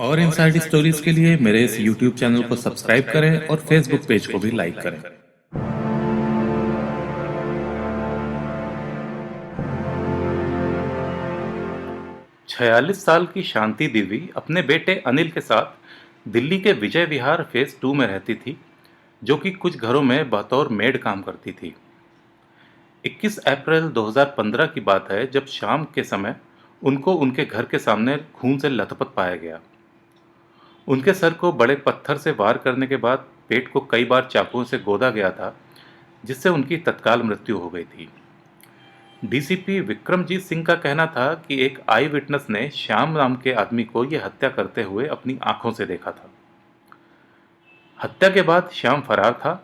और inside stories के लिए मेरे इस YouTube चैनल को सब्सक्राइब करें और Facebook पेज को भी लाइक करें। 46 साल की शांति देवी अपने बेटे अनिल के साथ दिल्ली के विजय विहार फेज 2 में रहती थी, जो कि कुछ घरों में बतौर मेड काम करती थी। 21 अप्रैल 2015 की बात है, जब शाम के समय उनको उनके घर के सामने खून से लथपथ पाया गया। उनके सर को बड़े पत्थर से वार करने के बाद पेट को कई बार चाकुओं से गोदा गया था, जिससे उनकी तत्काल मृत्यु हो गई थी। डीसीपी विक्रमजीत सिंह का कहना था कि एक आई विटनेस ने श्याम नाम के आदमी को यह हत्या करते हुए अपनी आंखों से देखा था। हत्या के बाद श्याम फरार था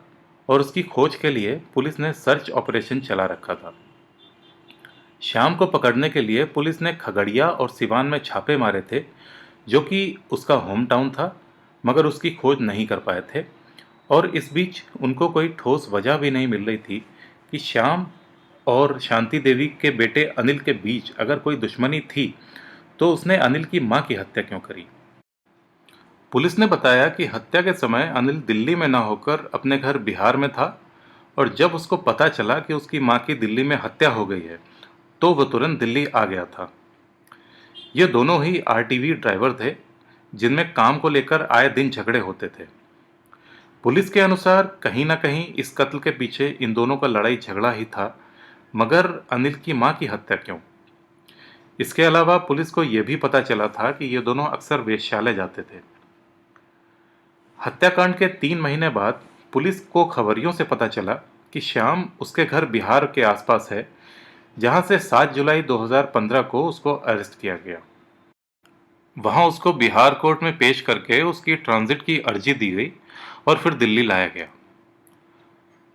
और उसकी खोज के लिए पुलिस ने सर्च ऑपरेशन चला रखा था। श्याम को पकड़ने के लिए पुलिस ने खगड़िया और सिवान में छापे मारे थे, जो कि उसका होम टाउन था, मगर उसकी खोज नहीं कर पाए थे। और इस बीच उनको कोई ठोस वजह भी नहीं मिल रही थी कि श्याम और शांति देवी के बेटे अनिल के बीच अगर कोई दुश्मनी थी तो उसने अनिल की मां की हत्या क्यों करी। पुलिस ने बताया कि हत्या के समय अनिल दिल्ली में न होकर अपने घर बिहार में था, और जब उसको पता चला कि उसकी मां की दिल्ली में हत्या हो गई है तो वह तुरंत दिल्ली आ गया था। ये दोनों ही आरटीवी ड्राइवर थे, जिनमें काम को लेकर आए दिन झगड़े होते थे। पुलिस के अनुसार कहीं ना कहीं इस कत्ल के पीछे इन दोनों का लड़ाई झगड़ा ही था, मगर अनिल की मां की हत्या क्यों? इसके अलावा पुलिस को यह भी पता चला था कि ये दोनों अक्सर वेश्यालय जाते थे। हत्याकांड के 3 महीने बाद पुलिस को खबरियों से पता चला कि श्याम उसके घर बिहार के आसपास है, जहां से 7 जुलाई 2015 को उसको अरेस्ट किया गया। वहां उसको बिहार कोर्ट में पेश करके उसकी ट्रांजिट की अर्जी दी गई और फिर दिल्ली लाया गया।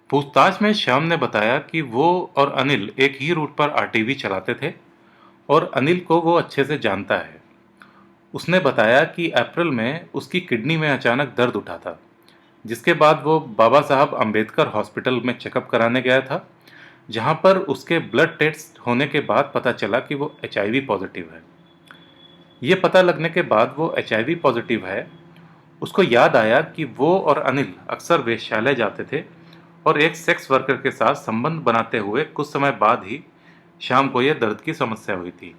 पूछताछ में श्याम ने बताया कि वो और अनिल एक ही रूट पर आरटीवी चलाते थे और अनिल को वो अच्छे से जानता है। उसने बताया कि अप्रैल में उसकी किडनी में अचानक दर्द उठा था, जिसके बाद वो बाबा साहब अंबेडकर हॉस्पिटल में चेकअप कराने गया था, जहां पर उसके ब्लड टेस्ट होने के बाद पता चला कि वो एचआईवी पॉजिटिव है। ये पता लगने के बाद वो एचआईवी पॉजिटिव है, उसको याद आया कि वो और अनिल अक्सर वेश्यालय जाते थे और एक सेक्स वर्कर के साथ संबंध बनाते हुए कुछ समय बाद ही शाम को यह दर्द की समस्या हुई थी।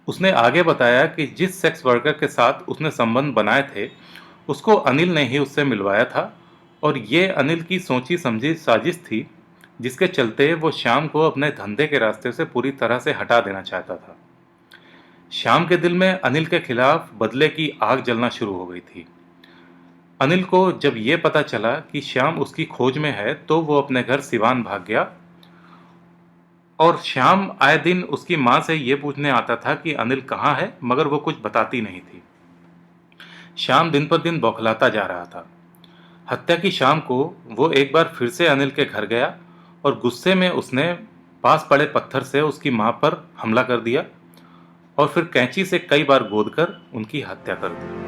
उसने आगे बताया कि जिस सेक्स वर्कर के साथ उसने संबंध बनाए थे, उसको अनिल ने ही उससे मिलवाया था, और ये अनिल की सोची समझी साजिश थी, जिसके चलते वो शाम को अपने धंधे के रास्ते से पूरी तरह से हटा देना चाहता था। शाम के दिल में अनिल के खिलाफ बदले की आग जलना शुरू हो गई थी। अनिल को जब ये पता चला कि श्याम उसकी खोज में है, तो वो अपने घर सिवान भाग गया, और श्याम आए दिन उसकी मां से ये पूछने आता था कि अनिल कहाँ है, मगर वो कुछ बताती नहीं थी। श्याम दिन पर दिन बौखलाता जा रहा था। हत्या की शाम को वो एक बार फिर से अनिल के घर गया और गुस्से में उसने पास पड़े पत्थर से उसकी मां पर हमला कर दिया और फिर कैंची से कई बार गोदकर उनकी हत्या कर दी।